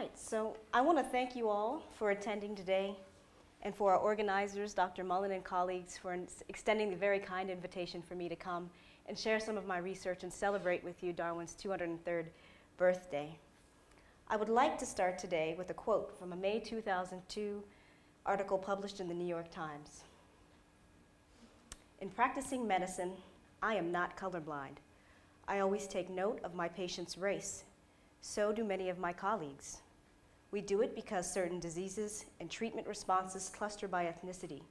right, so I want to thank you all for attending today and for our organizers, Dr. Mullen and colleagues, for extending the very kind invitation for me to come and share some of my research and celebrate with you Darwin's 203rd birthday. I would like to start today with a quote from a May 2002 article published in the New York Times. In practicing medicine, I am not colorblind. I always take note of my patient's race. So do many of my colleagues. We do it because certain diseases and treatment responses cluster by ethnicity.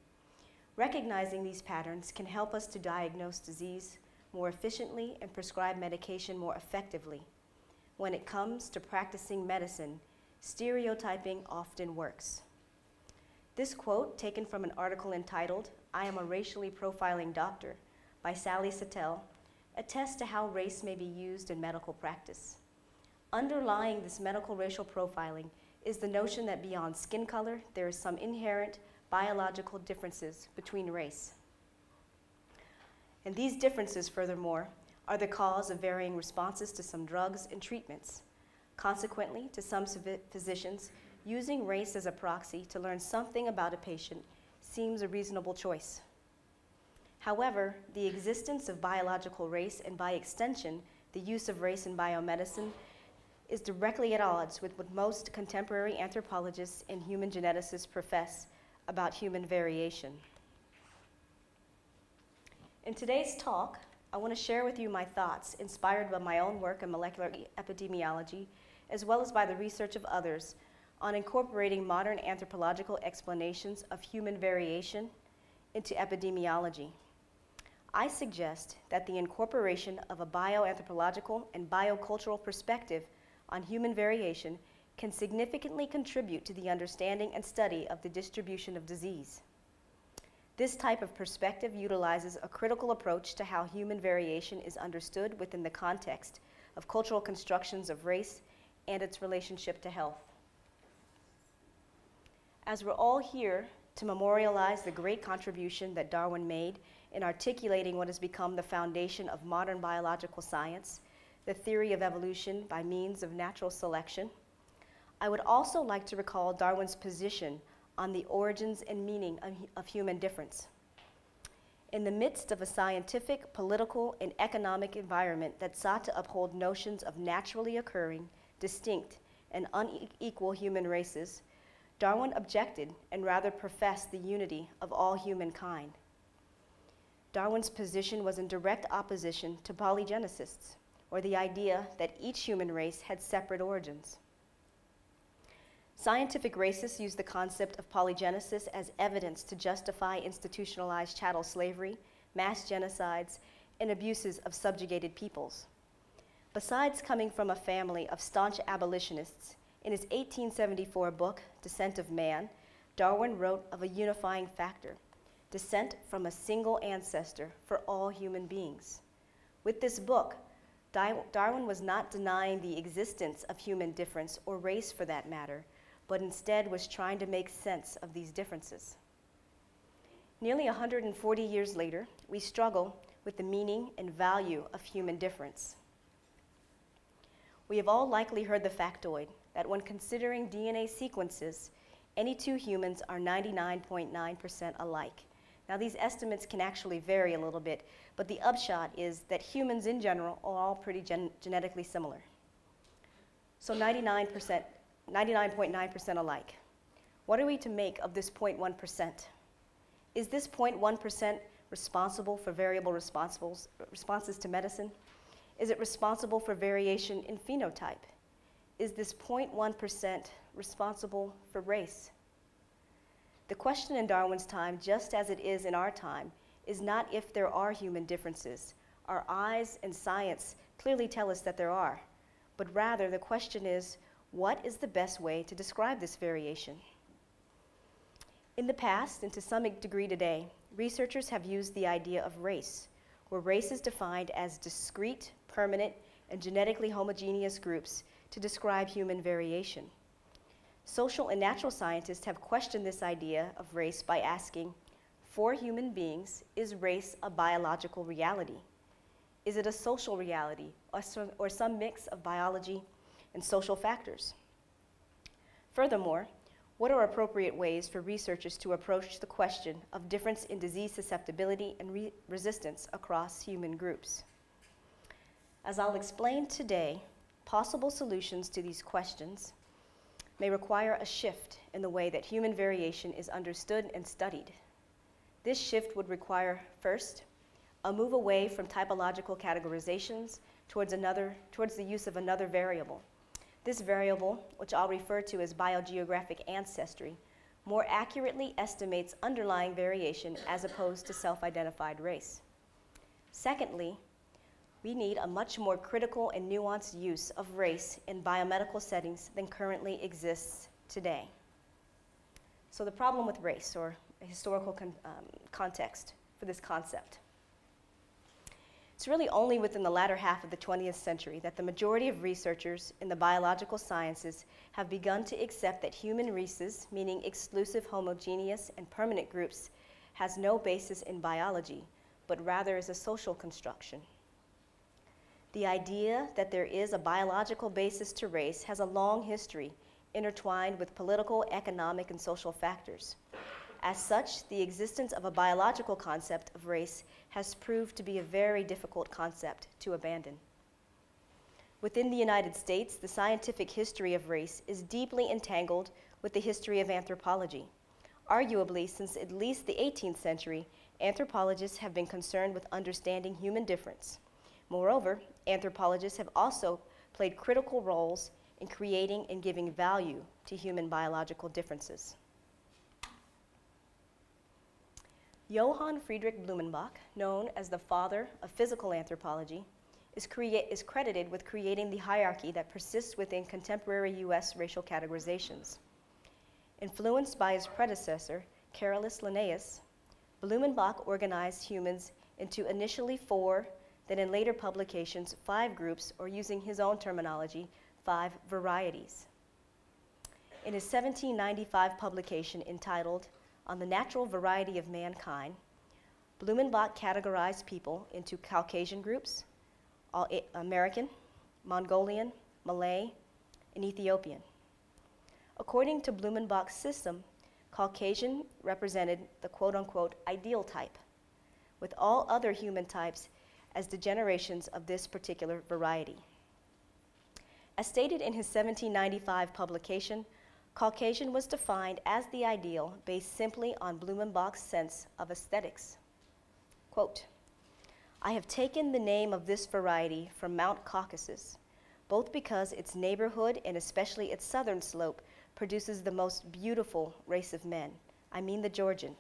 Recognizing these patterns can help us to diagnose disease more efficiently and prescribe medication more effectively. When it comes to practicing medicine, stereotyping often works. This quote, taken from an article entitled, "I Am a Racially Profiling Doctor," by Sally Sattel, attests to how race may be used in medical practice. Underlying this medical racial profiling is the notion that beyond skin color, there is some inherent biological differences between race. And these differences, furthermore, are the cause of varying responses to some drugs and treatments. Consequently, to some physicians, using race as a proxy to learn something about a patient seems a reasonable choice. However, the existence of biological race, and by extension, the use of race in biomedicine, is directly at odds with what most contemporary anthropologists and human geneticists profess about human variation. In today's talk, I want to share with you my thoughts inspired by my own work in molecular epidemiology, as well as by the research of others, on incorporating modern anthropological explanations of human variation into epidemiology. I suggest that the incorporation of a bioanthropological and biocultural perspective on human variation can significantly contribute to the understanding and study of the distribution of disease. This type of perspective utilizes a critical approach to how human variation is understood within the context of cultural constructions of race and its relationship to health. As we're all here to memorialize the great contribution that Darwin made in articulating what has become the foundation of modern biological science, the theory of evolution by means of natural selection, I would also like to recall Darwin's position on the origins and meaning of human difference. In the midst of a scientific, political, and economic environment that sought to uphold notions of naturally occurring, distinct, and unequal human races, Darwin objected and rather professed the unity of all humankind. Darwin's position was in direct opposition to polygenicists, or the idea that each human race had separate origins. Scientific racists use the concept of polygenesis as evidence to justify institutionalized chattel slavery, mass genocides, and abuses of subjugated peoples. Besides coming from a family of staunch abolitionists, in his 1874 book, Descent of Man, Darwin wrote of a unifying factor, descent from a single ancestor for all human beings. With this book, Darwin was not denying the existence of human difference, or race for that matter, but instead was trying to make sense of these differences. Nearly 140 years later, we struggle with the meaning and value of human difference. We have all likely heard the factoid that when considering DNA sequences, any two humans are 99.9% alike. Now, these estimates can actually vary a little bit, but the upshot is that humans in general are all pretty genetically similar. So 99.9% alike. What are we to make of this 0.1%? Is this 0.1% responsible for variable responses to medicine? Is it responsible for variation in phenotype? Is this 0.1% responsible for race? The question in Darwin's time, just as it is in our time, is not if there are human differences. Our eyes and science clearly tell us that there are, but rather the question is, what is the best way to describe this variation? In the past, and to some degree today, researchers have used the idea of race, where race is defined as discrete, permanent, and genetically homogeneous groups to describe human variation. Social and natural scientists have questioned this idea of race by asking, for human beings, is race a biological reality? Is it a social reality, or some mix of biology and social factors? Furthermore, what are appropriate ways for researchers to approach the question of difference in disease susceptibility and resistance across human groups? As I'll explain today, possible solutions to these questions may require a shift in the way that human variation is understood and studied. This shift would require, first, a move away from typological categorizations towards the use of another variable. This variable, which I'll refer to as biogeographic ancestry, more accurately estimates underlying variation as opposed to self-identified race. Secondly, we need a much more critical and nuanced use of race in biomedical settings than currently exists today. So the problem with race, or a historical context for this concept. It's really only within the latter half of the 20th century that the majority of researchers in the biological sciences have begun to accept that human races, meaning exclusive, homogeneous, and permanent groups, has no basis in biology, but rather is a social construction. The idea that there is a biological basis to race has a long history intertwined with political, economic, and social factors. As such, the existence of a biological concept of race has proved to be a very difficult concept to abandon. Within the United States, the scientific history of race is deeply entangled with the history of anthropology. Arguably, since at least the 18th century, anthropologists have been concerned with understanding human difference. Moreover, anthropologists have also played critical roles in creating and giving value to human biological differences. Johann Friedrich Blumenbach, known as the father of physical anthropology, is credited with creating the hierarchy that persists within contemporary US racial categorizations. Influenced by his predecessor, Carolus Linnaeus, Blumenbach organized humans into initially 4, then in later publications 5 groups, or using his own terminology, 5 varieties. In his 1795 publication entitled On the Natural Variety of Mankind, Blumenbach categorized people into Caucasian groups, American, Mongolian, Malay, and Ethiopian. According to Blumenbach's system, Caucasian represented the quote-unquote ideal type, with all other human types as degenerations of this particular variety. As stated in his 1795 publication, Caucasian was defined as the ideal based simply on Blumenbach's sense of aesthetics. Quote, I have taken the name of this variety from Mount Caucasus, both because its neighborhood and especially its southern slope produces the most beautiful race of men, I mean the Georgian,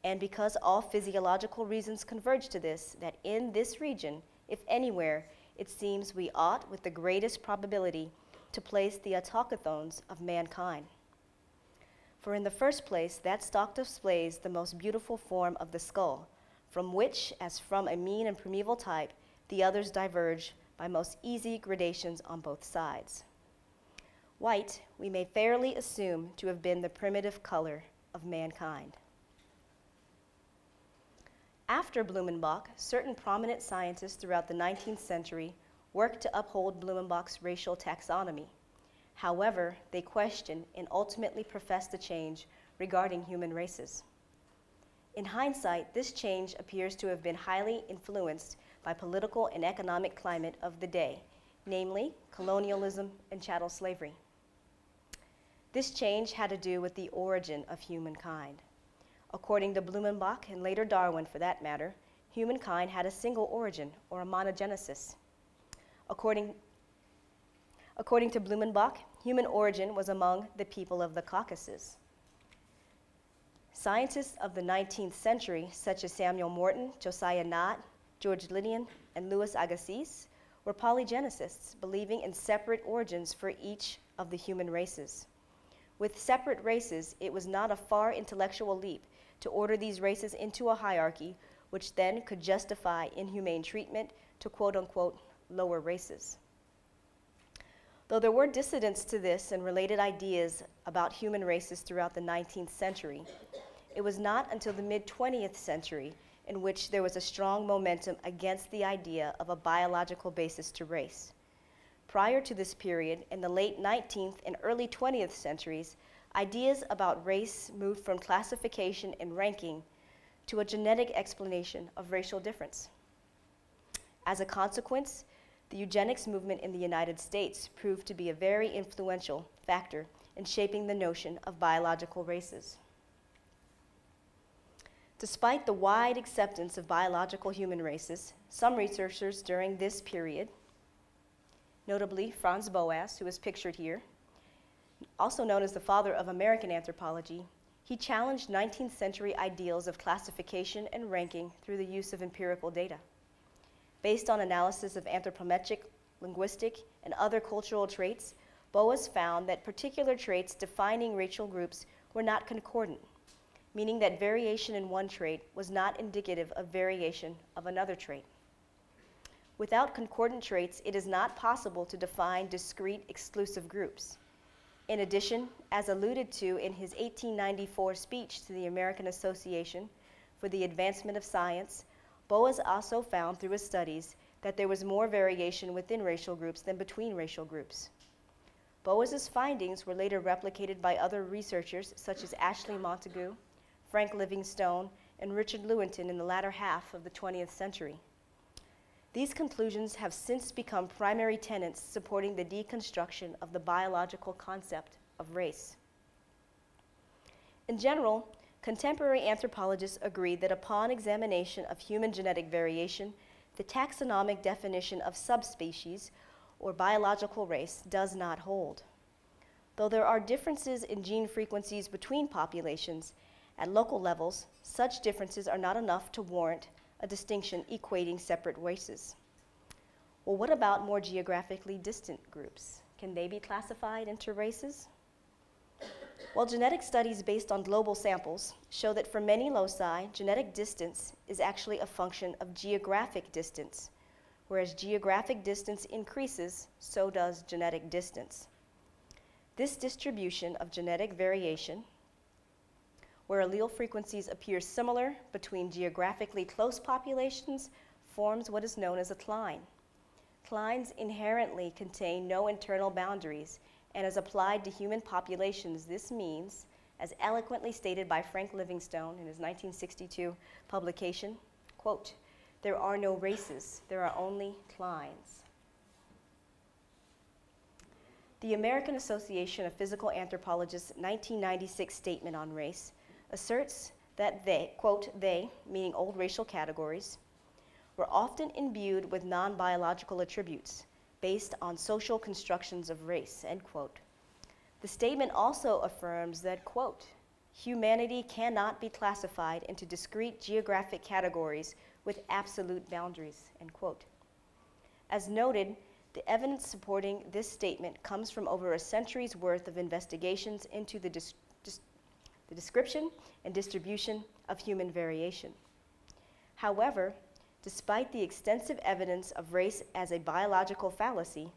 and because all physiological reasons converge to this, that in this region, if anywhere, it seems we ought with the greatest probability to place the autochthones of mankind. For in the first place, that stock displays the most beautiful form of the skull, from which, as from a mean and primeval type, the others diverge by most easy gradations on both sides. White, we may fairly assume to have been the primitive color of mankind. After Blumenbach, certain prominent scientists throughout the 19th century worked to uphold Blumenbach's racial taxonomy. However, they questioned and ultimately professed a change regarding human races. In hindsight, this change appears to have been highly influenced by political and economic climate of the day, namely colonialism and chattel slavery. This change had to do with the origin of humankind. According to Blumenbach, and later Darwin for that matter, humankind had a single origin, or a monogenesis. According to Blumenbach, human origin was among the people of the Caucasus. Scientists of the 19th century, such as Samuel Morton, Josiah Nott, George Lydian, and Louis Agassiz, were polygenicists, believing in separate origins for each of the human races. With separate races, it was not a far intellectual leap to order these races into a hierarchy, which then could justify inhumane treatment to quote-unquote lower races. Though there were dissidents to this and related ideas about human races throughout the 19th century, it was not until the mid-20th century in which there was a strong momentum against the idea of a biological basis to race. prior to this period, in the late 19th and early 20th centuries, ideas about race moved from classification and ranking to a genetic explanation of racial difference. As a consequence, the eugenics movement in the United States proved to be a very influential factor in shaping the notion of biological races. Despite the wide acceptance of biological human races, some researchers during this period, notably Franz Boas, who is pictured here, also known as the father of American anthropology, he challenged 19th century ideals of classification and ranking through the use of empirical data. Based on analysis of anthropometric, linguistic, and other cultural traits, Boas found that particular traits defining racial groups were not concordant, meaning that variation in one trait was not indicative of variation of another trait. Without concordant traits, it is not possible to define discrete exclusive groups. In addition, as alluded to in his 1894 speech to the American Association for the Advancement of Science, Boas also found through his studies that there was more variation within racial groups than between racial groups. Boas's findings were later replicated by other researchers such as Ashley Montagu, Frank Livingstone, and Richard Lewontin in the latter half of the 20th century. These conclusions have since become primary tenets supporting the deconstruction of the biological concept of race. In general, contemporary anthropologists agree that upon examination of human genetic variation, the taxonomic definition of subspecies or biological race does not hold. Though there are differences in gene frequencies between populations, at local levels, such differences are not enough to warrant a distinction equating separate races. Well, what about more geographically distant groups? Can they be classified into races? Well, genetic studies based on global samples show that for many loci, genetic distance is actually a function of geographic distance. Whereas geographic distance increases, so does genetic distance. This distribution of genetic variation, where allele frequencies appear similar between geographically close populations, forms what is known as a cline. Clines inherently contain no internal boundaries, and as applied to human populations, this means, as eloquently stated by Frank Livingstone in his 1962 publication, quote, "There are no races, there are only clines." The American Association of Physical Anthropologists' 1996 statement on race asserts that they, quote, they, meaning old racial categories, were often imbued with non-biological attributes based on social constructions of race, end quote. The statement also affirms that, quote, humanity cannot be classified into discrete geographic categories with absolute boundaries, end quote. As noted, the evidence supporting this statement comes from over a century's worth of investigations into the description and distribution of human variation. However, despite the extensive evidence of race as a biological fallacy,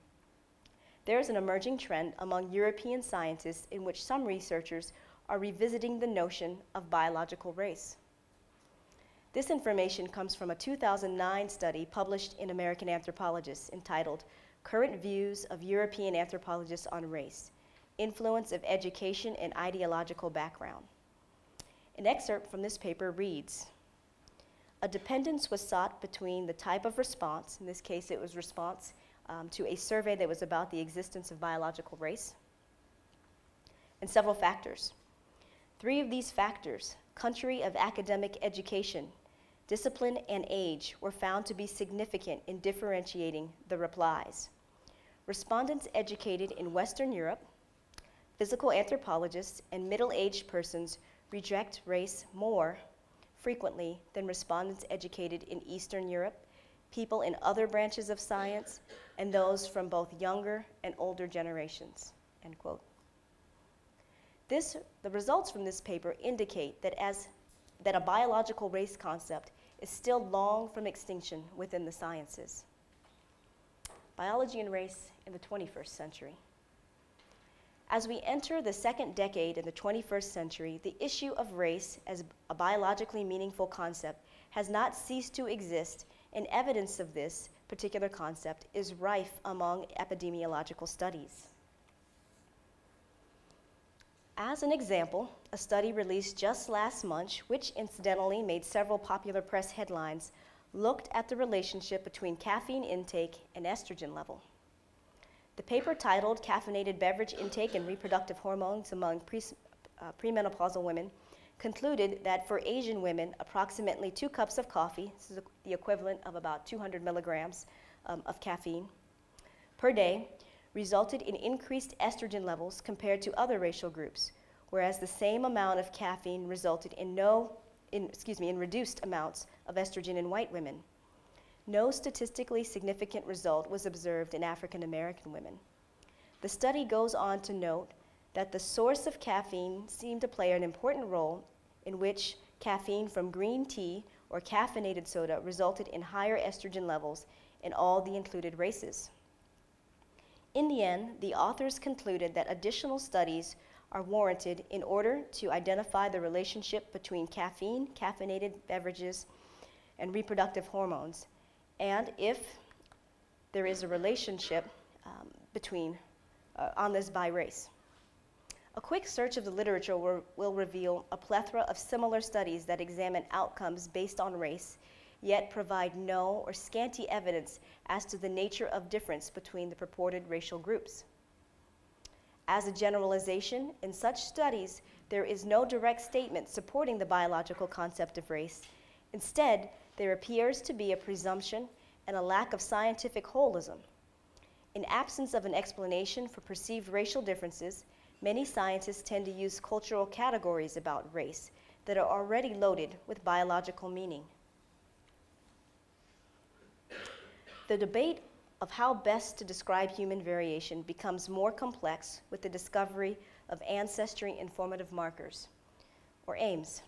there is an emerging trend among European scientists in which some researchers are revisiting the notion of biological race. This information comes from a 2009 study published in American Anthropologists entitled Current Views of European Anthropologists on Race, Influence of Education and Ideological Background. An excerpt from this paper reads, "A dependence was sought between the type of response," in this case it was response to a survey that was about the existence of biological race, "and several factors. Three of these factors, country of academic education, discipline, and age, were found to be significant in differentiating the replies. Respondents educated in Western Europe, physical anthropologists, and middle-aged persons reject race more frequently than respondents educated in Eastern Europe, people in other branches of science, and those from both younger and older generations," end quote. The results from this paper indicate that a biological race concept is still long from extinction within the sciences. Biology and race in the 21st century. As we enter the second decade in the 21st century, the issue of race as a biologically meaningful concept has not ceased to exist, and evidence of this particular concept is rife among epidemiological studies. As an example, a study released just last month, which incidentally made several popular press headlines, looked at the relationship between caffeine intake and estrogen level. The paper, titled Caffeinated Beverage Intake and Reproductive Hormones Among Premenopausal Women, concluded that for Asian women, approximately 2 cups of coffee, this is the equivalent of about 200 milligrams of caffeine, per day, resulted in increased estrogen levels compared to other racial groups, whereas the same amount of caffeine resulted in reduced amounts of estrogen in white women. No statistically significant result was observed in African American women. The study goes on to note that the source of caffeine seemed to play an important role in which caffeine from green tea or caffeinated soda resulted in higher estrogen levels in all the included races. In the end, the authors concluded that additional studies are warranted in order to identify the relationship between caffeine, caffeinated beverages, and reproductive hormones, and if there is a relationship on this by race. A quick search of the literature will reveal a plethora of similar studies that examine outcomes based on race, yet provide no or scanty evidence as to the nature of difference between the purported racial groups. As a generalization, in such studies, there is no direct statement supporting the biological concept of race. Instead, there appears to be a presumption and a lack of scientific holism. In absence of an explanation for perceived racial differences, many scientists tend to use cultural categories about race that are already loaded with biological meaning. The debate of how best to describe human variation becomes more complex with the discovery of ancestry informative markers, or AIMs.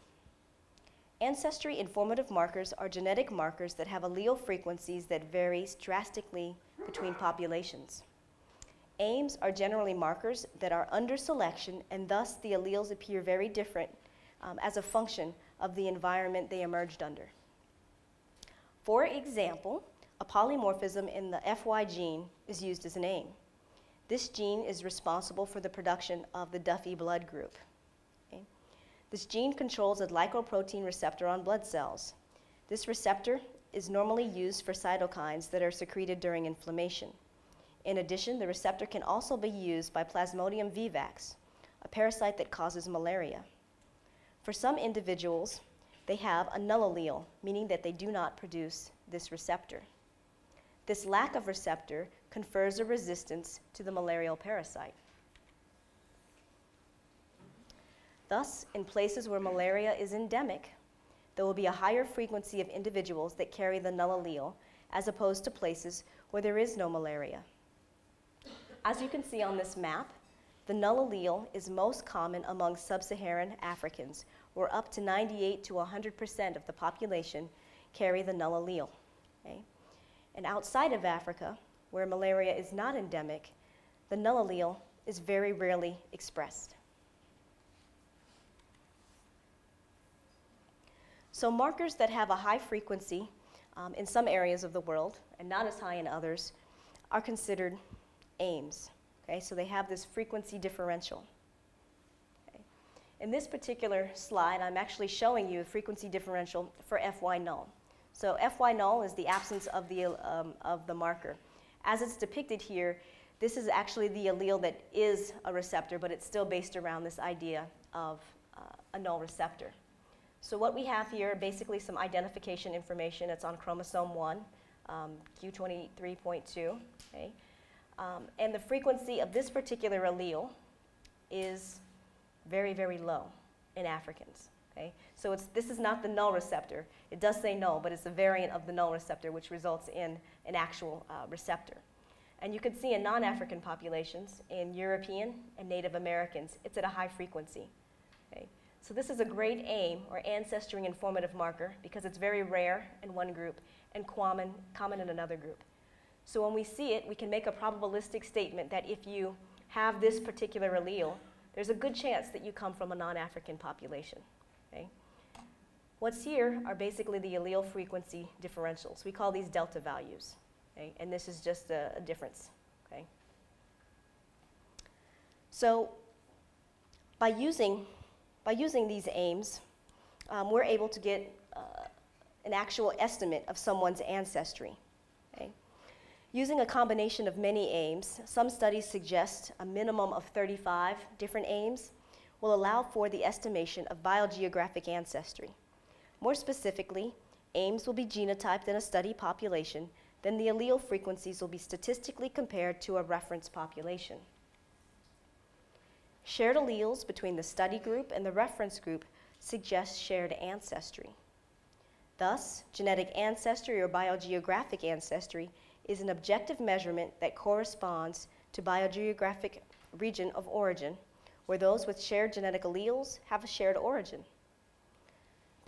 Ancestry informative markers are genetic markers that have allele frequencies that vary drastically between populations. AIMs are generally markers that are under selection, and thus the alleles appear very different as a function of the environment they emerged under. For example, a polymorphism in the FY gene is used as an AIM. This gene is responsible for the production of the Duffy blood group. Okay? This gene controls a glycoprotein receptor on blood cells. This receptor is normally used for cytokines that are secreted during inflammation. In addition, the receptor can also be used by Plasmodium vivax, a parasite that causes malaria. For some individuals, they have a null allele, meaning that they do not produce this receptor. This lack of receptor confers a resistance to the malarial parasite. Thus, in places where malaria is endemic, there will be a higher frequency of individuals that carry the null allele, as opposed to places where there is no malaria. As you can see on this map, the null allele is most common among sub-Saharan Africans, where up to 98 to 100% of the population carry the null allele. Okay? And outside of Africa, where malaria is not endemic, the null allele is very rarely expressed. So markers that have a high frequency in some areas of the world and not as high in others are considered AIMs. Okay? So they have this frequency differential. Okay? In this particular slide, I'm actually showing you a frequency differential for FY null. So FY null is the absence of the marker. As it's depicted here, this is actually the allele that is a receptor, but it's still based around this idea of a null receptor. So what we have here are basically some identification information. It's on chromosome 1, Q23.2. Okay? And the frequency of this particular allele is very, very low in Africans. Okay? So this is not the null receptor. It does say null, but it's a variant of the null receptor, which results in an actual receptor. And you can see in non-African populations, in European and Native Americans, it's at a high frequency. Okay? So this is a great AIM, or ancestry informative marker, because it's very rare in one group and common in another group. So when we see it, we can make a probabilistic statement that if you have this particular allele, there's a good chance that you come from a non-African population. Okay? What's here are basically the allele frequency differentials. We call these delta values. Okay? And this is just a difference. Okay? So by using these aims, we're able to get an actual estimate of someone's ancestry. Okay? Using a combination of many aims, some studies suggest a minimum of 35 different aims will allow for the estimation of biogeographic ancestry. More specifically, aims will be genotyped in a study population, then the allele frequencies will be statistically compared to a reference population. Shared alleles between the study group and the reference group suggest shared ancestry. Thus, genetic ancestry or biogeographic ancestry is an objective measurement that corresponds to biogeographic region of origin, where those with shared genetic alleles have a shared origin.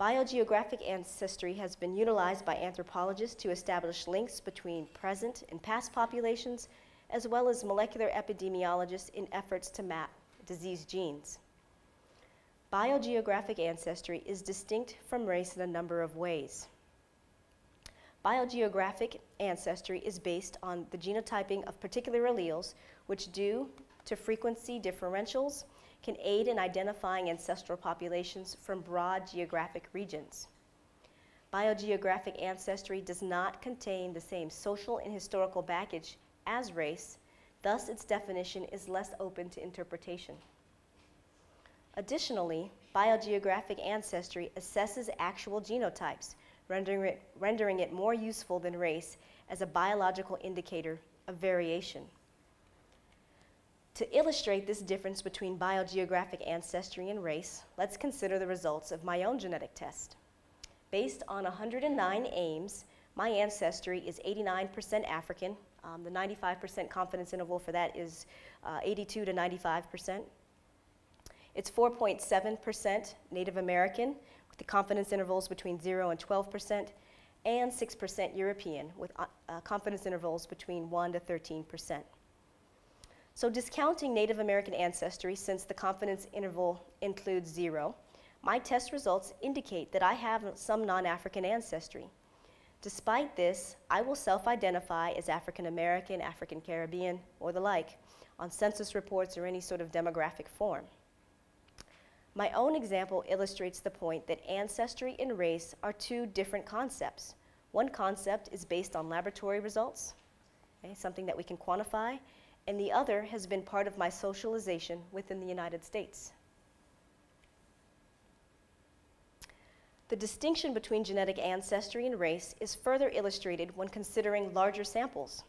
Biogeographic ancestry has been utilized by anthropologists to establish links between present and past populations, as well as molecular epidemiologists in efforts to map disease genes. Biogeographic ancestry is distinct from race in a number of ways. Biogeographic ancestry is based on the genotyping of particular alleles, which, due to frequency differentials, can aid in identifying ancestral populations from broad geographic regions. Biogeographic ancestry does not contain the same social and historical baggage as race, thus its definition is less open to interpretation. Additionally, biogeographic ancestry assesses actual genotypes, rendering it more useful than race as a biological indicator of variation. To illustrate this difference between biogeographic ancestry and race, let's consider the results of my own genetic test. Based on 109 aims, my ancestry is 89% African. The 95% confidence interval for that is 82 to 95%. It's 4.7% Native American, with the confidence intervals between 0 and 12%, and 6% European, with confidence intervals between 1 to 13%. So discounting Native American ancestry, since the confidence interval includes 0, my test results indicate that I have some non-African ancestry. Despite this, I will self-identify as African American, African Caribbean, or the like, on census reports or any sort of demographic form. My own example illustrates the point that ancestry and race are two different concepts. One concept is based on laboratory results, okay, something that we can quantify, and the other has been part of my socialization within the United States. The distinction between genetic ancestry and race is further illustrated when considering larger samples.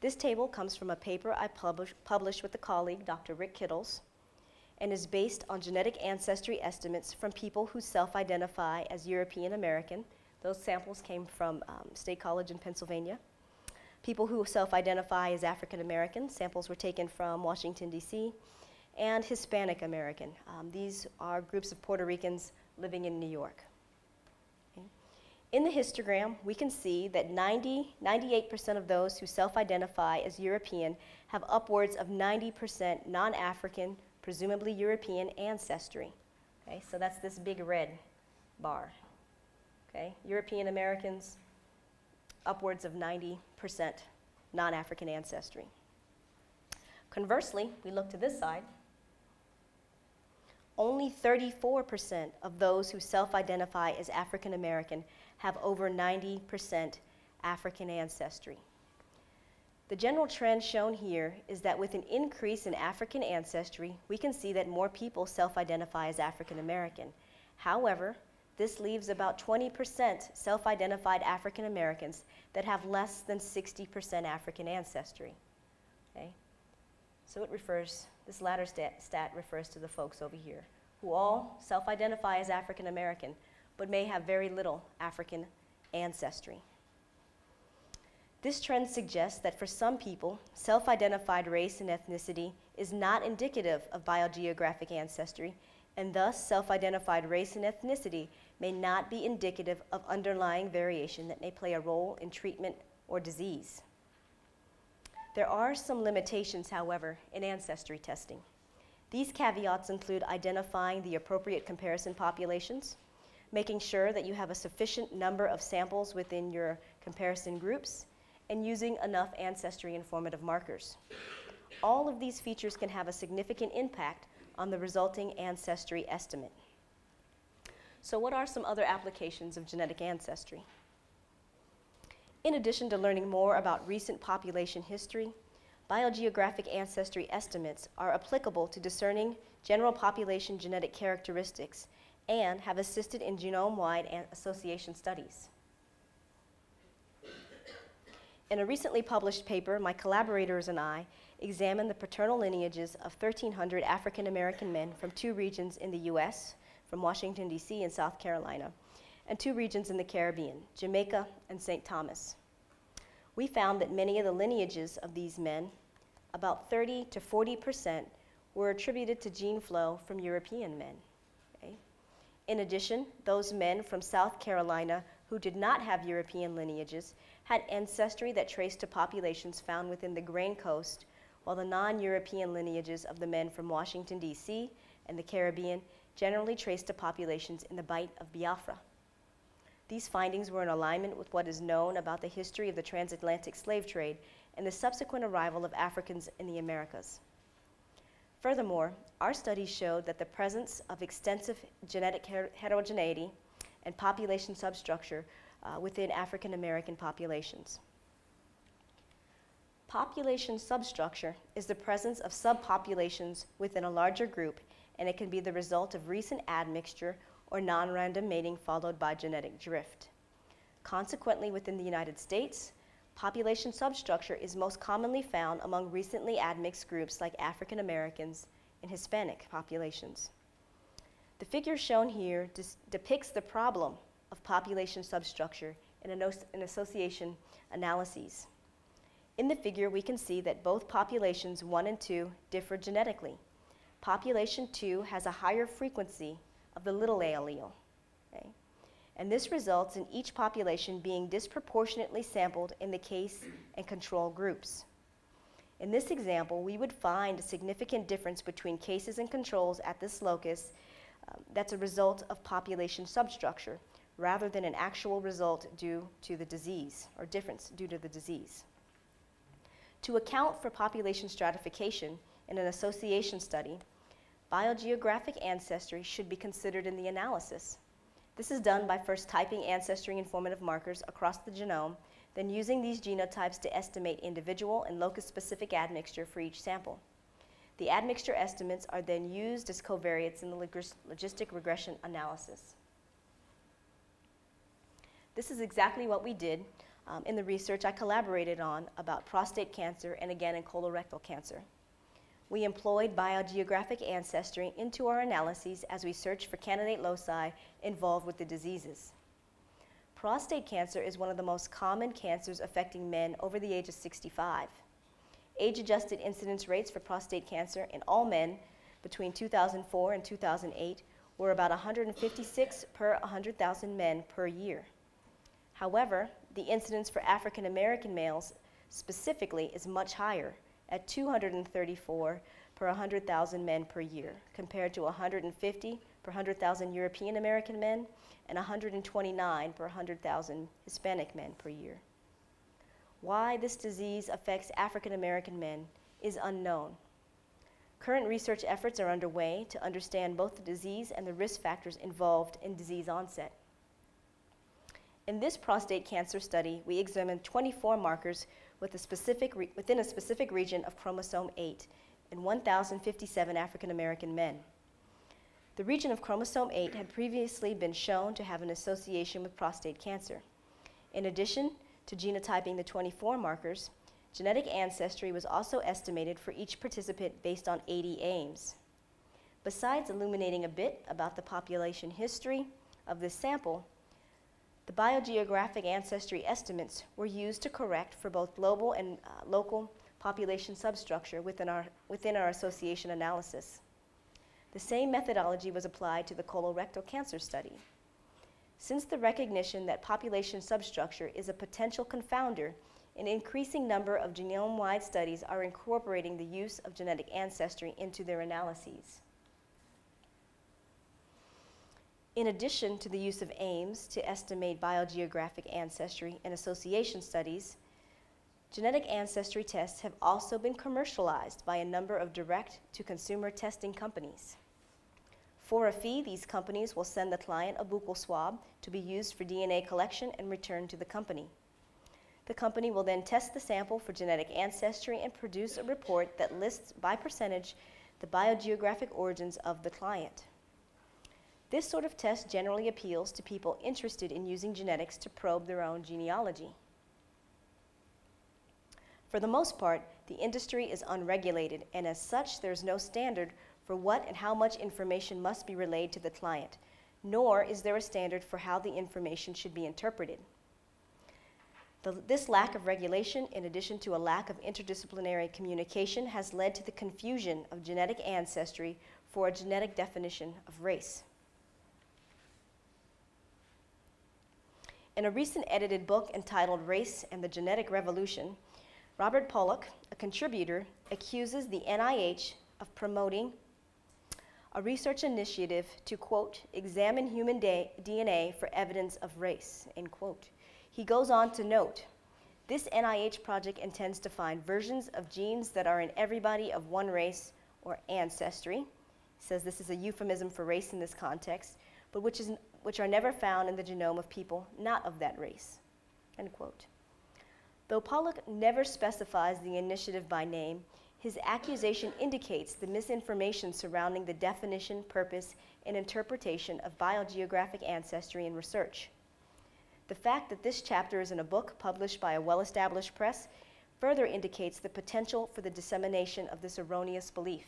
This table comes from a paper I published with a colleague, Dr. Rick Kittles, and is based on genetic ancestry estimates from people who self-identify as European American. Those samples came from State College in Pennsylvania. People who self-identify as African American, samples were taken from Washington, D.C., and Hispanic American. These are groups of Puerto Ricans living in New York. Okay. In the histogram, we can see that 98% of those who self-identify as European have upwards of 90% non-African, presumably European ancestry. Okay, so that's this big red bar. Okay, European Americans, upwards of 90% non-African ancestry. Conversely, we look to this side. Only 34% of those who self-identify as African American have over 90% African ancestry. The general trend shown here is that with an increase in African ancestry, we can see that more people self-identify as African American. However, this leaves about 20% self-identified African Americans that have less than 60% African ancestry. Okay? So this latter stat refers to the folks over here, who all self-identify as African American, but may have very little African ancestry. This trend suggests that for some people, self-identified race and ethnicity is not indicative of biogeographic ancestry, and thus self-identified race and ethnicity may not be indicative of underlying variation that may play a role in treatment or disease. There are some limitations, however, in ancestry testing. These caveats include identifying the appropriate comparison populations, making sure that you have a sufficient number of samples within your comparison groups, and using enough ancestry informative markers. All of these features can have a significant impact on the resulting ancestry estimate. So what are some other applications of genetic ancestry? In addition to learning more about recent population history, biogeographic ancestry estimates are applicable to discerning general population genetic characteristics and have assisted in genome-wide association studies. In a recently published paper, my collaborators and I examined the paternal lineages of 1,300 African American men from 2 regions in the US, from Washington, D.C. and South Carolina, and 2 regions in the Caribbean, Jamaica and St. Thomas. We found that many of the lineages of these men, about 30 to 40%, were attributed to gene flow from European men. Okay? In addition, those men from South Carolina who did not have European lineages had ancestry that traced to populations found within the Grain Coast, while the non-European lineages of the men from Washington, D.C. and the Caribbean generally traced to populations in the Bight of Biafra. These findings were in alignment with what is known about the history of the transatlantic slave trade and the subsequent arrival of Africans in the Americas. Furthermore, our studies showed that the presence of extensive genetic heterogeneity and population substructure within African American populations. Population substructure is the presence of subpopulations within a larger group, and it can be the result of recent admixture or non-random mating followed by genetic drift. Consequently, within the United States, population substructure is most commonly found among recently admixed groups like African Americans and Hispanic populations. The figure shown here depicts the problem of population substructure in association analyses. In the figure, we can see that both populations 1 and 2 differ genetically. Population 2 has a higher frequency of the little a allele, okay? And this results in each population being disproportionately sampled in the case and control groups. In this example, we would find a significant difference between cases and controls at this locus that's a result of population substructure, rather than an actual result due to the disease, or difference due to the disease. To account for population stratification in an association study, biogeographic ancestry should be considered in the analysis. This is done by first typing ancestry informative markers across the genome, then using these genotypes to estimate individual and locus-specific admixture for each sample. The admixture estimates are then used as covariates in the logistic regression analysis. This is exactly what we did in the research I collaborated on about prostate cancer and again in colorectal cancer. We employed biogeographic ancestry into our analyses as we searched for candidate loci involved with the diseases. Prostate cancer is one of the most common cancers affecting men over the age of 65. Age-adjusted incidence rates for prostate cancer in all men between 2004 and 2008 were about 156 per 100,000 men per year. However, the incidence for African American males specifically is much higher, at 234 per 100,000 men per year, compared to 150 per 100,000 European American men and 129 per 100,000 Hispanic men per year. Why this disease affects African American men is unknown. Current research efforts are underway to understand both the disease and the risk factors involved in disease onset. In this prostate cancer study, we examined 24 markers within a specific region of chromosome 8 in 1,057 African American men. The region of chromosome 8 had previously been shown to have an association with prostate cancer. In addition to genotyping the 24 markers, genetic ancestry was also estimated for each participant based on 80 aims. Besides illuminating a bit about the population history of this sample, the biogeographic ancestry estimates were used to correct for both global and local population substructure within our association analysis. The same methodology was applied to the colorectal cancer study. Since the recognition that population substructure is a potential confounder, an increasing number of genome-wide studies are incorporating the use of genetic ancestry into their analyses. In addition to the use of aims to estimate biogeographic ancestry in association studies, genetic ancestry tests have also been commercialized by a number of direct-to-consumer testing companies. For a fee, these companies will send the client a buccal swab to be used for DNA collection and returned to the company. The company will then test the sample for genetic ancestry and produce a report that lists by percentage the biogeographic origins of the client. This sort of test generally appeals to people interested in using genetics to probe their own genealogy. For the most part, the industry is unregulated, and as such, there is no standard for what and how much information must be relayed to the client, nor is there a standard for how the information should be interpreted. This lack of regulation, in addition to a lack of interdisciplinary communication, has led to the confusion of genetic ancestry for a genetic definition of race. In a recent edited book entitled Race and the Genetic Revolution, Robert Pollack, a contributor, accuses the NIH of promoting a research initiative to, quote, examine human DNA for evidence of race, end quote. He goes on to note, this NIH project intends to find versions of genes that are in everybody of one race or ancestry. He says this is a euphemism for race in this context, but which are never found in the genome of people not of that race, end quote. Though Pollack never specifies the initiative by name, his accusation indicates the misinformation surrounding the definition, purpose, and interpretation of biogeographic ancestry in research. The fact that this chapter is in a book published by a well-established press further indicates the potential for the dissemination of this erroneous belief.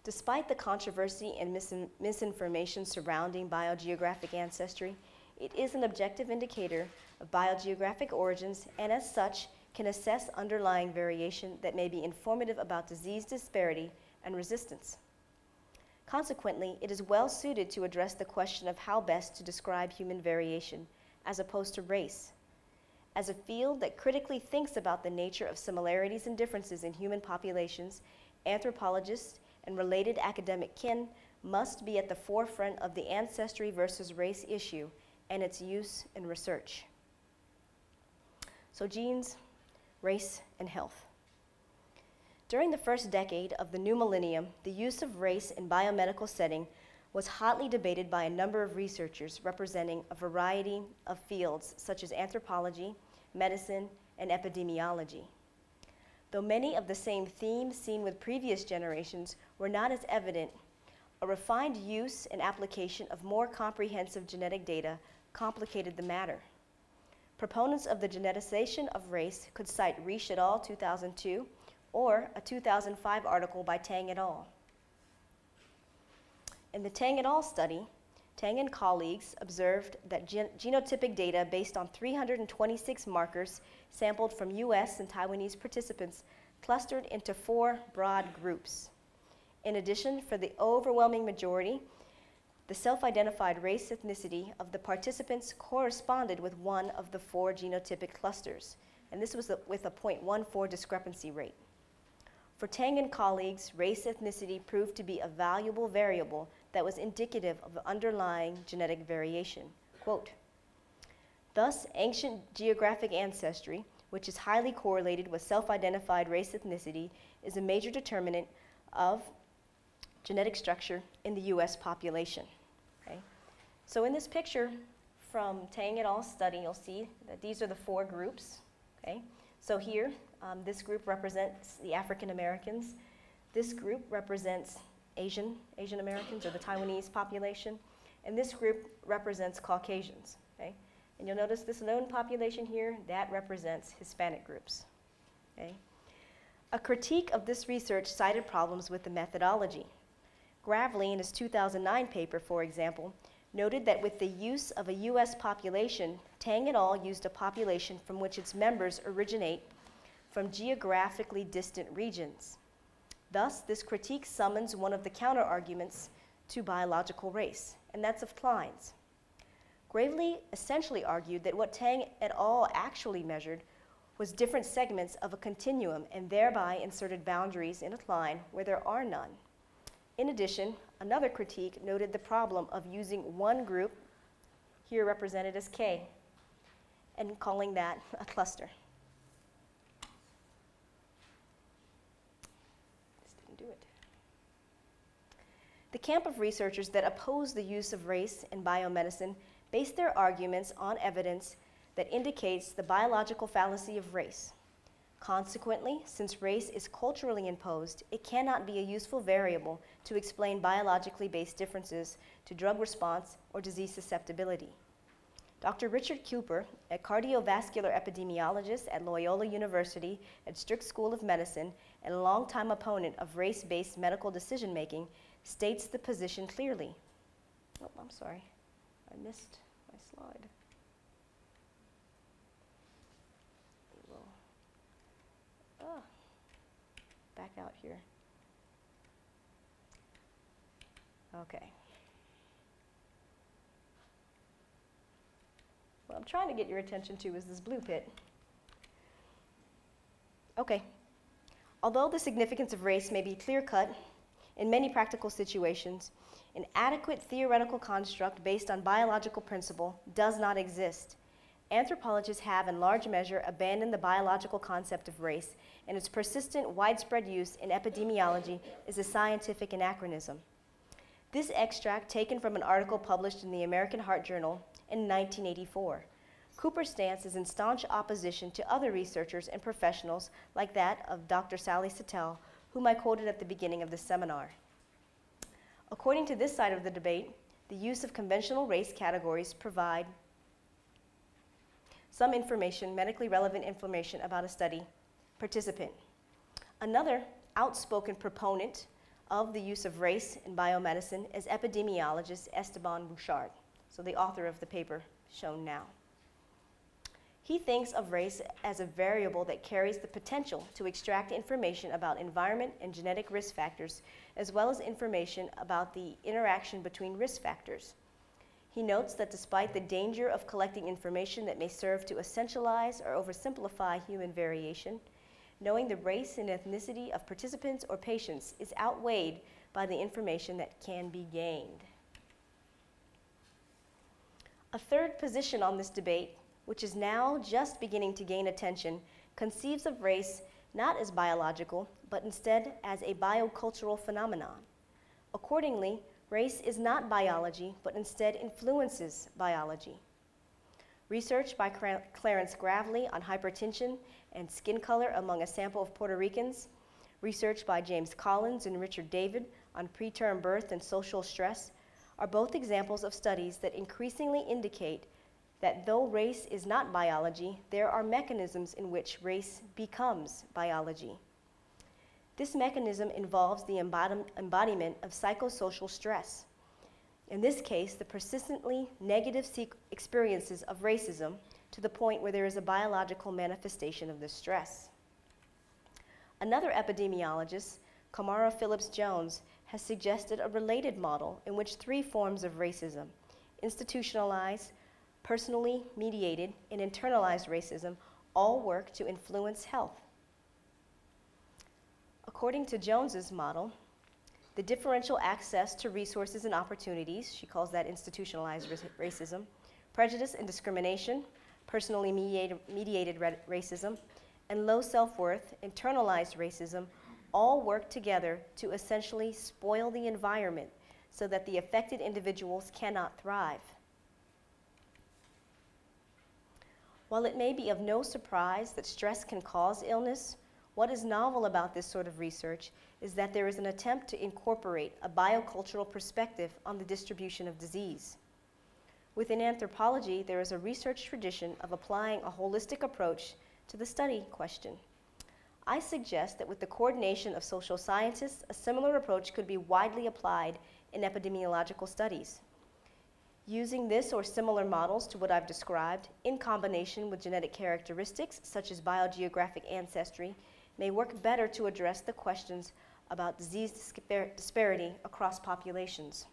Despite the controversy and misinformation surrounding biogeographic ancestry, it is an objective indicator of biogeographic origins and as such can assess underlying variation that may be informative about disease disparity and resistance. Consequently, it is well suited to address the question of how best to describe human variation as opposed to race. As a field that critically thinks about the nature of similarities and differences in human populations, anthropologists and related academic kin must be at the forefront of the ancestry versus race issue and its use in research. So genes, race, and health. During the first decade of the new millennium, the use of race in biomedical setting was hotly debated by a number of researchers representing a variety of fields such as anthropology, medicine, and epidemiology. Though many of the same themes seen with previous generations were not as evident, a refined use and application of more comprehensive genetic data complicated the matter. Proponents of the geneticization of race could cite Risch et al. 2002 or a 2005 article by Tang et al. In the Tang et al. Study, Tang and colleagues observed that genotypic data based on 326 markers sampled from US and Taiwanese participants clustered into 4 broad groups. In addition, for the overwhelming majority, the self-identified race ethnicity of the participants corresponded with one of the 4 genotypic clusters, and this was with a 0.14 discrepancy rate. For Tang and colleagues, race ethnicity proved to be a valuable variable that was indicative of underlying genetic variation. Quote, thus, ancient geographic ancestry, which is highly correlated with self-identified race ethnicity, is a major determinant of genetic structure in the US population. Okay? So in this picture from Tang et al. Study, you'll see that these are the 4 groups. Okay? So here, this group represents the African Americans. This group represents Asian Americans or the Taiwanese population. And this group represents Caucasians. Okay? And you'll notice this lone population here, that represents Hispanic groups. Okay? A critique of this research cited problems with the methodology. Gravely, in his 2009 paper, for example, noted that with the use of a US population, Tang et al. Used a population from which its members originate from geographically distant regions. Thus, this critique summons one of the counter-arguments to biological race, and that's of Klein's. Gravely essentially argued that what Tang et al. Actually measured was different segments of a continuum and thereby inserted boundaries in a line where there are none. In addition, another critique noted the problem of using one group, here represented as K, and calling that a cluster. This didn't do it. The camp of researchers that oppose the use of race in biomedicine base their arguments on evidence that indicates the biological fallacy of race. Consequently, since race is culturally imposed, it cannot be a useful variable to explain biologically based differences to drug response or disease susceptibility. Dr. Richard Cooper, a cardiovascular epidemiologist at Loyola University at Strick School of Medicine and a longtime opponent of race-based medical decision-making, states the position clearly. Oh, I'm sorry, I missed my slide. Back out here. Okay. What I'm trying to get your attention to is this blue pit. Okay. Although the significance of race may be clear-cut, in many practical situations, an adequate theoretical construct based on biological principle does not exist. Anthropologists have, in large measure, abandoned the biological concept of race, and its persistent, widespread use in epidemiology is a scientific anachronism. This extract, taken from an article published in the American Heart Journal in 1984. Cooper's stance is in staunch opposition to other researchers and professionals like that of Dr. Sally Satel, whom I quoted at the beginning of this seminar. According to this side of the debate, the use of conventional race categories provide some information, medically relevant information about a study participant. Another outspoken proponent of the use of race in biomedicine is epidemiologist Esteban Bouchard, so the author of the paper shown now. He thinks of race as a variable that carries the potential to extract information about environment and genetic risk factors, as well as information about the interaction between risk factors. He notes that despite the danger of collecting information that may serve to essentialize or oversimplify human variation, knowing the race and ethnicity of participants or patients is outweighed by the information that can be gained. A third position on this debate, which is now just beginning to gain attention, conceives of race not as biological, but instead as a biocultural phenomenon. Accordingly, race is not biology, but instead influences biology. Research by Clarence Gravely on hypertension and skin color among a sample of Puerto Ricans, research by James Collins and Richard David on preterm birth and social stress, are both examples of studies that increasingly indicate that though race is not biology, there are mechanisms in which race becomes biology. This mechanism involves the embodiment of psychosocial stress. In this case, the persistently negative experiences of racism to the point where there is a biological manifestation of this stress. Another epidemiologist, Kamara Phillips Jones, has suggested a related model in which three forms of racism, institutionalized, personally mediated, and internalized racism, all work to influence health. According to Jones's model, the differential access to resources and opportunities, she calls that institutionalized racism, prejudice and discrimination, personally mediated racism, and low self-worth, internalized racism, all work together to essentially spoil the environment so that the affected individuals cannot thrive. While it may be of no surprise that stress can cause illness, what is novel about this sort of research is that there is an attempt to incorporate a biocultural perspective on the distribution of disease. Within anthropology, there is a research tradition of applying a holistic approach to the study question. I suggest that with the coordination of social scientists, a similar approach could be widely applied in epidemiological studies. Using this or similar models to what I've described, in combination with genetic characteristics such as biogeographic ancestry, may work better to address the questions about disease disparity across populations.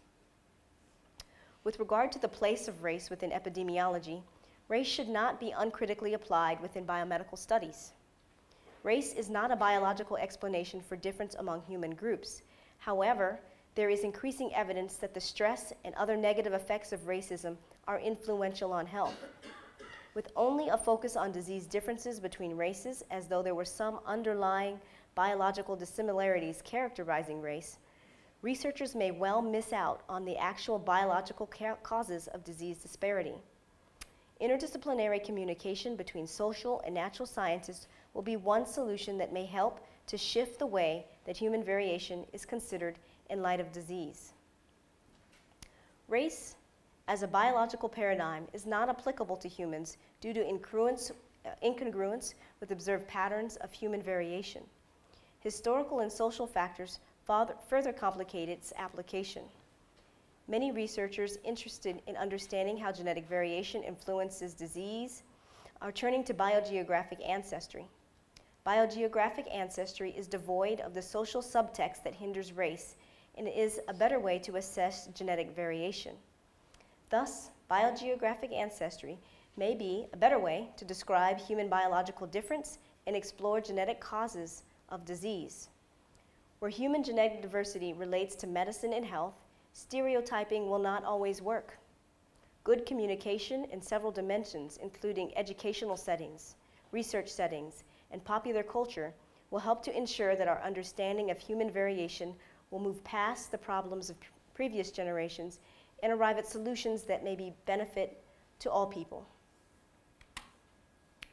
With regard to the place of race within epidemiology, race should not be uncritically applied within biomedical studies. Race is not a biological explanation for difference among human groups. However, there is increasing evidence that the stress and other negative effects of racism are influential on health. with only a focus on disease differences between races as though there were some underlying biological dissimilarities characterizing race, researchers may well miss out on the actual biological causes of disease disparity. Interdisciplinary communication between social and natural scientists will be one solution that may help to shift the way that human variation is considered in light of disease. Race, as a biological paradigm, is not applicable to humans due to incongruence with observed patterns of human variation. Historical and social factors further complicate its application. Many researchers interested in understanding how genetic variation influences disease are turning to biogeographic ancestry. Biogeographic ancestry is devoid of the social subtext that hinders race and is a better way to assess genetic variation. Thus, biogeographic ancestry may be a better way to describe human biological difference and explore genetic causes of disease. Where human genetic diversity relates to medicine and health, stereotyping will not always work. Good communication in several dimensions, including educational settings, research settings, and popular culture, will help to ensure that our understanding of human variation will move past the problems of previous generations and arrive at solutions that may be benefit to all people.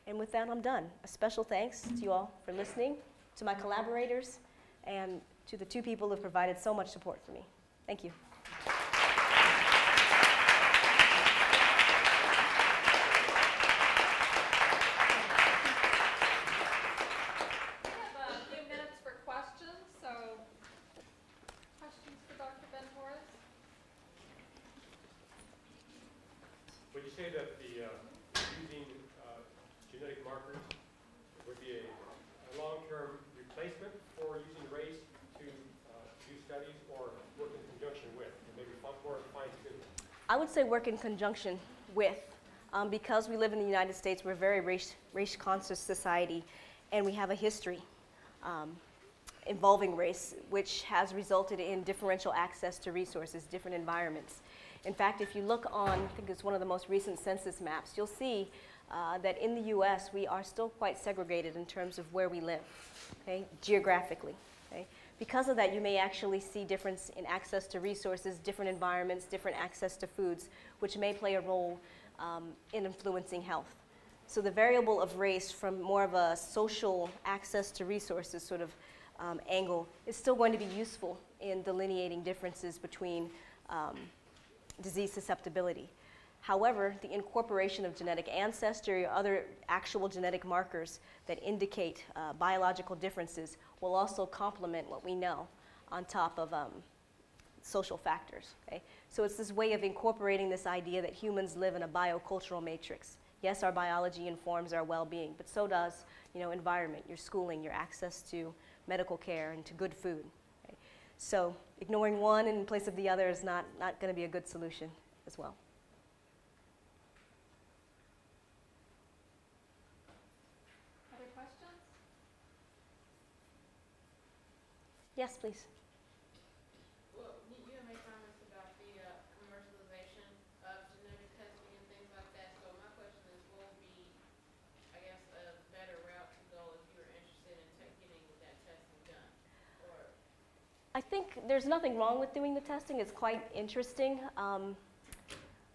And with that, I'm done. A special thanks to you all for listening, to my collaborators, and to the two people who have provided so much support for me. Thank you. Would you say that the using genetic markers would be a long-term replacement for using race to do studies, or work in conjunction with, and maybe more fine-tuned? I would say work in conjunction with. Because we live in the United States, we're a very race-conscious society, and we have a history involving race, which has resulted in differential access to resources, different environments. In fact, if you look on, I think it's one of the most recent census maps, you'll see that in the US, we are still quite segregated in terms of where we live, okay, geographically. Okay? Because of that, you may actually see difference in access to resources, different environments, different access to foods, which may play a role in influencing health. So the variable of race from more of a social access to resources sort of angle is still going to be useful in delineating differences between disease susceptibility. However, the incorporation of genetic ancestry or other actual genetic markers that indicate biological differences will also complement what we know on top of social factors. Okay? So it's this way of incorporating this idea that humans live in a biocultural matrix. Yes, our biology informs our well-being, but so does, environment, your schooling, your access to medical care and to good food. Okay? So ignoring one in place of the other is not going to be a good solution as well. Other questions? Yes, please. Well, you have made comments about the commercialization of genetic testing and things like that. So my question is, what would be, I guess, a better route to go if you were interested in getting that testing done? Or I think there's nothing wrong with doing the testing. It's quite interesting.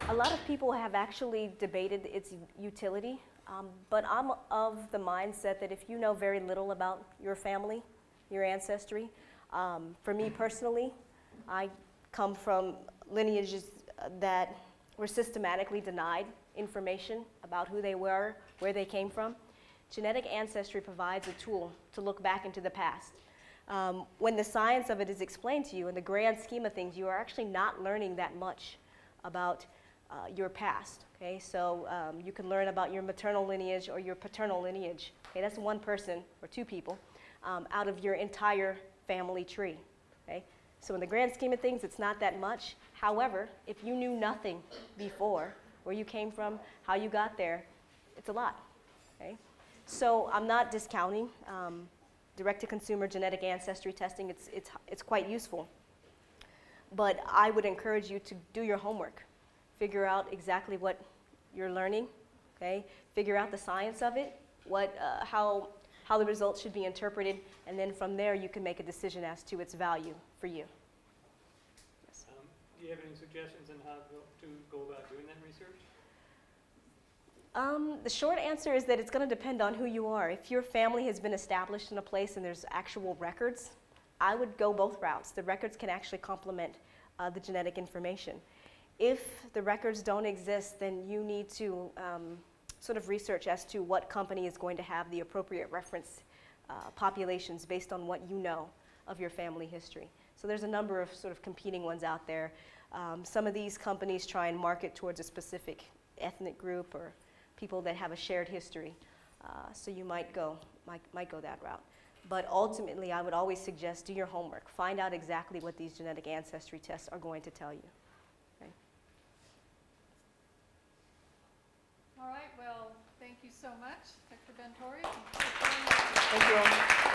A lot of people have actually debated its utility, but I'm of the mindset that if you know very little about your family, your ancestry, for me personally, I come from lineages that were systematically denied information about who they were, where they came from. Genetic ancestry provides a tool to look back into the past. When the science of it is explained to you, in the grand scheme of things, you are actually not learning that much about your past. Okay? So you can learn about your maternal lineage or your paternal lineage. Okay? That's one person or two people out of your entire family tree. Okay? So in the grand scheme of things, it's not that much. However, if you knew nothing before, where you came from, how you got there, it's a lot. Okay? So I'm not discounting direct-to-consumer genetic ancestry testing. It's quite useful. But I would encourage you to do your homework. Figure out exactly what you're learning, okay? Figure out the science of it, how the results should be interpreted, and then from there you can make a decision as to its value for you. Yes. Do you have any suggestions on how to go about doing that research? The short answer is that it's going to depend on who you are. If your family has been established in a place and there's actual records, I would go both routes. The records can actually complement the genetic information. If the records don't exist, then you need to sort of research as to what company is going to have the appropriate reference populations based on what you know of your family history. So there's a number of sort of competing ones out there. Some of these companies try and market towards a specific ethnic group or people that have a shared history. So you might go that route. But ultimately, I would always suggest do your homework. Find out exactly what these genetic ancestry tests are going to tell you. Okay? All right, well, thank you so much, Dr. Benn-Torres. Thank you all.